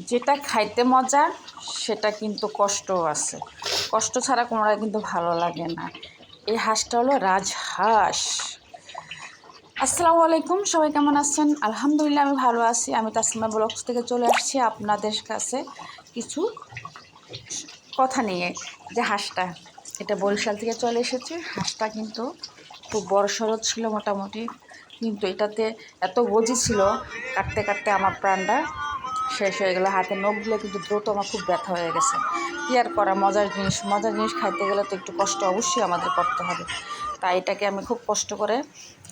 যেটা খাইতে মজা সেটা কিন্তু কষ্টও আছে। কষ্ট ছাড়া কোনোটাই কিন্তু ভালো লাগে না। এই হাঁসটা হলো রাজহাঁস। আসসালামু আলাইকুম, সবাই কেমন আছেন? আলহামদুলিল্লাহ আমি ভালো আছি। আমি তাসলিমা ব্লগস থেকে চলে আসছি আপনাদের কাছে কিছু কথা নিয়ে। যে হাঁসটা, এটা বরিশাল থেকে চলে এসেছে। হাঁসটা কিন্তু খুব বড়সড় ছিল মোটামুটি, কিন্তু এটাতে এত গজি ছিল, কাটতে কাটতে আমার প্রাণটা শেষ হয়ে গেলো। হাতের নখগুলো কিন্তু দ্রুত আমার খুব ব্যথা হয়ে গেছে। কী আর করা, মজার জিনিস খাইতে গেলে তো একটু কষ্ট অবশ্যই আমাদের করতে হবে। তাই এটাকে আমি খুব কষ্ট করে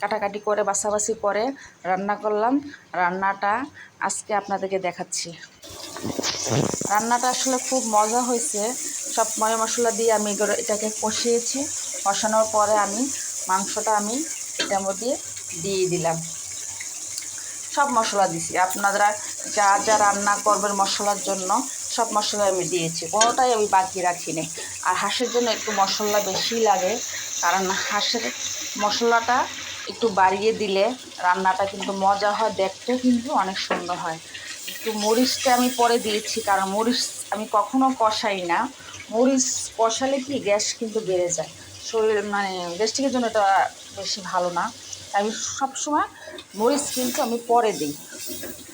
কাটাকাটি করে বাছাবাছি করে রান্না করলাম। রান্নাটা আজকে আপনাদেরকে দেখাচ্ছি। রান্নাটা আসলে খুব মজা হয়েছে। সব মশলা দিয়ে আমি এটাকে কষিয়েছি। কষানোর পরে আমি মাংসটা এটার মধ্যে দিয়ে দিলাম। সব মশলা দিছি, আপনারা যা যা রান্না করবেন মশলার জন্য সব মশলা আমি দিয়েছি, কোনোটাই আমি বাকি রাখিনি। আর হাঁসের জন্য একটু মশলা বেশি লাগে, কারণ হাঁসের মশলাটা একটু বাড়িয়ে দিলে রান্নাটা কিন্তু মজা হয়, দেখতেও কিন্তু অনেক সুন্দর হয়। একটু মরিচটা আমি পরে দিয়েছি, কারণ মরিচ আমি কখনো কষাই না। মরিচ কষালে কি গ্যাস কিন্তু বেড়ে যায়, শরীর গ্যাস্ট্রিকের জন্য এটা বেশি ভালো না। আমি সবসময় মরিচ কিন্তু আমি পরে দিই।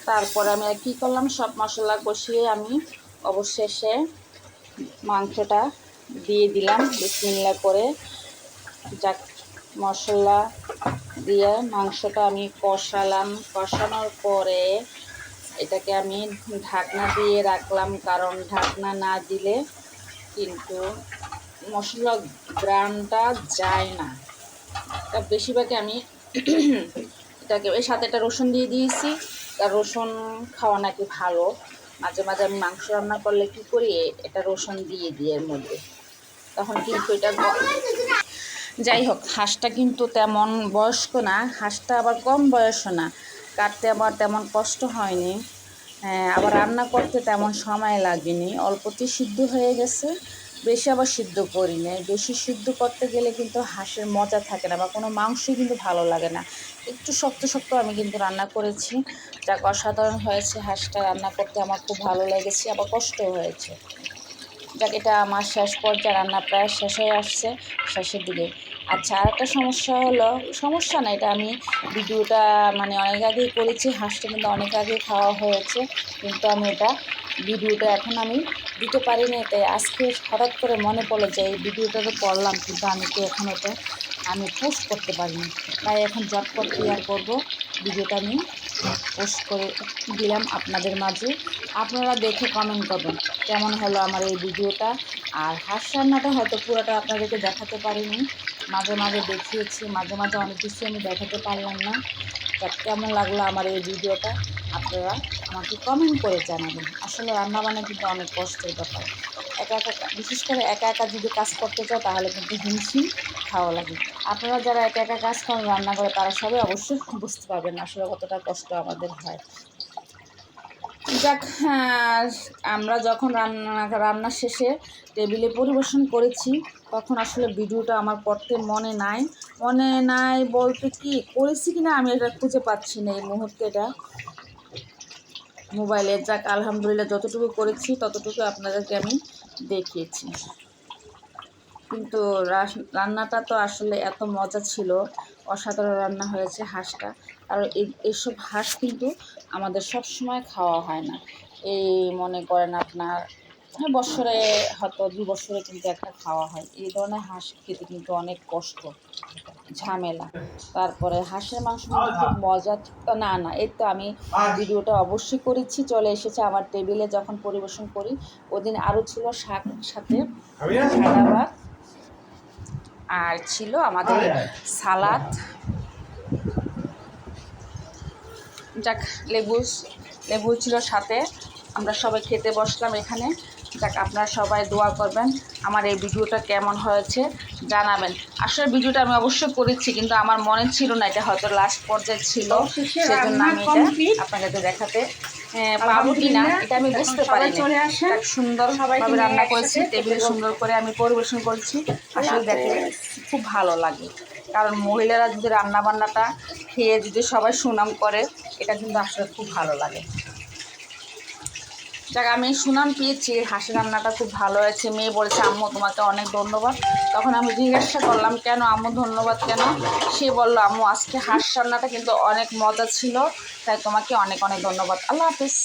তারপরে আমি কী করলাম, সব মশলা কষিয়ে আমি অবশেষে মাংসটা দিয়ে দিলাম বিসমিল্লাহ করে। যাক, মশলা দিয়ে মাংসটা আমি কষালাম। কষানোর পরে এটাকে আমি ঢাকনা দিয়ে রাখলাম, কারণ ঢাকনা না দিলে কিন্তু মশলা গ্রানটা যায় না। তা বেশিরভাগই আমি এটাকে এর সাথে একটা রসুন দিয়ে দিয়েছি। আর রসুন খাওয়া নাকি ভালো। মাঝে মাঝে আমি মাংস রান্না করলে কী করি, এটা রসুন দিয়ে দিই এর মধ্যে, তখন কিন্তু এটা যাই হোক। হাঁসটা কিন্তু তেমন বয়স্ক না, হাঁসটা আবার কম বয়সও না, কাটতে আবার তেমন কষ্ট হয়নি। আবার রান্না করতে তেমন সময় লাগেনি, অল্পতেই সিদ্ধ হয়ে গেছে। বেশি আবার সিদ্ধ করি না, বেশি সিদ্ধ করতে গেলে কিন্তু হাঁসের মজা থাকে না, বা কোনো মাংসই কিন্তু ভালো লাগে না। একটু শক্ত শক্ত আমি কিন্তু রান্না করেছি, যা অসাধারণ হয়েছে। হাঁসটা রান্না করতে আমার খুব ভালো লেগেছে, আবার কষ্টও হয়েছে। যাক, এটা আমার শেষ পর্যায়ে, রান্না প্রায় শেষ হয়ে আসছে, শেষের দিকে। আচ্ছা, আর একটা সমস্যা হলো, সমস্যা না, এটা আমি ভিডিওটা অনেক আগেই করেছি। হাঁসটা কিন্তু অনেক আগে খাওয়া হয়েছে, কিন্তু আমি এটা ভিডিওটা এখন আমি দিতে পারি না। তাই আজকে হঠাৎ করে মনে পড়লো যে এই ভিডিওটা তো করলাম, কিন্তু আমি তো এখন ওটা পোস্ট করতে পারিনি। তাই এখন ঝটপট ক্লিয়ার করবো, ভিডিওটা আমি পোস্ট করে দিলাম আপনাদের মাঝে। আপনারা দেখে কমেন্ট করবেন কেমন হলো আমার এই ভিডিওটা। আর হাঁস রান্নাটা হয়তো পুরোটা আপনাদেরকে দেখাতে পারিনি, মাঝে মাঝে দেখিয়েছি, মাঝে মাঝে অনেক কিছু আমি দেখাতে পারলাম না। তা কেমন লাগলো আমার এই ভিডিওটা আপনারা আমাকে কমেন্ট করে জানাবেন। আসলে রান্নাবান্না কিন্তু অনেক কষ্টের ব্যাপার। একা একা, বিশেষ করে একা একা যদি কাজ করতে চাও তাহলে কিন্তু হিমশিম খাওয়া লাগে। আপনারা যারা একা একা কাজ করেন, রান্না করে, তারা সবাই অবশ্যই বুঝতে পারবেন আসলে কতটা কষ্ট আমাদের হয়। যাক, আমরা যখন রান্না শেষে টেবিলে পরিবেশন করেছি, তখন আসলে ভিডিওটা আমার করতে মনে নাই বলতে কি করেছি কিনা আমি এটা খুঁজে পাচ্ছি না এই মুহূর্তে এটা মোবাইলে। যাক, আলহামদুলিল্লাহ যতটুকু করেছি ততটুকু আপনাদেরকে আমি দেখিয়েছি। কিন্তু রান্নাটা তো আসলে এত মজা ছিল, অসাধারণ রান্না হয়েছে হাঁসটা। আর এইসব হাঁস কিন্তু আমাদের সব সময় খাওয়া হয় না। এই মনে করেন আপনার বছরে হয়তো 2 বছরে কিন্তু একটা খাওয়া হয়। এই ধরনের হাঁস খেতে কিন্তু অনেক কষ্ট, ঝামেলা। তারপরে হাঁসের মাংস কিন্তু খুব মজা। না, এই তো আমি ভিডিওটা অবশ্যই করেছি, চলে এসেছে আমার টেবিলে যখন পরিবেশন করি। ওদিন আরও ছিল শাক, সাথে সাদা ভাত, আর ছিল আমাদের সালাদ। যাক, লেবু ছিল সাথে। আমরা সবাই খেতে বসলাম এখানে। যাক, আপনারা সবাই দোয়া করবেন, আমার এই ভিডিওটা কেমন হয়েছে জানাবেন। আসলে ভিডিওটা আমি অবশ্যই করেছি, কিন্তু আমার মনে ছিল না এটা হয়তো লাস্ট পর্যায়ে ছিল, সেজন্য আমি এটা আপনাদের দেখাতে পাবো কি না এটা আমি বুঝতে পারিনি। যাক, সুন্দরভাবে রান্না করেছি, টেবিলে সুন্দর করে আমি পরিবেশন করেছি। আসলে দেখে খুব ভালো লাগে, কারণ মহিলারা যদি রান্নাবান্নাটা খেয়ে যদি সবাই সুনাম করে, এটা কিন্তু আসলে খুব ভালো লাগে। যাক আমি সুনাম পেয়েছি, হাঁসের রান্নাটা খুব ভালো হয়েছে। মেয়ে বলেছে আম্মু তোমাকে অনেক ধন্যবাদ। তখন আমি জিজ্ঞাসা করলাম কেন আম্মু ধন্যবাদ কেন? সে বলল আম্মু আজকে হাঁস রান্নাটা কিন্তু অনেক মজা ছিল, তাই তোমাকে অনেক অনেক ধন্যবাদ। আল্লাহ হাফিজ।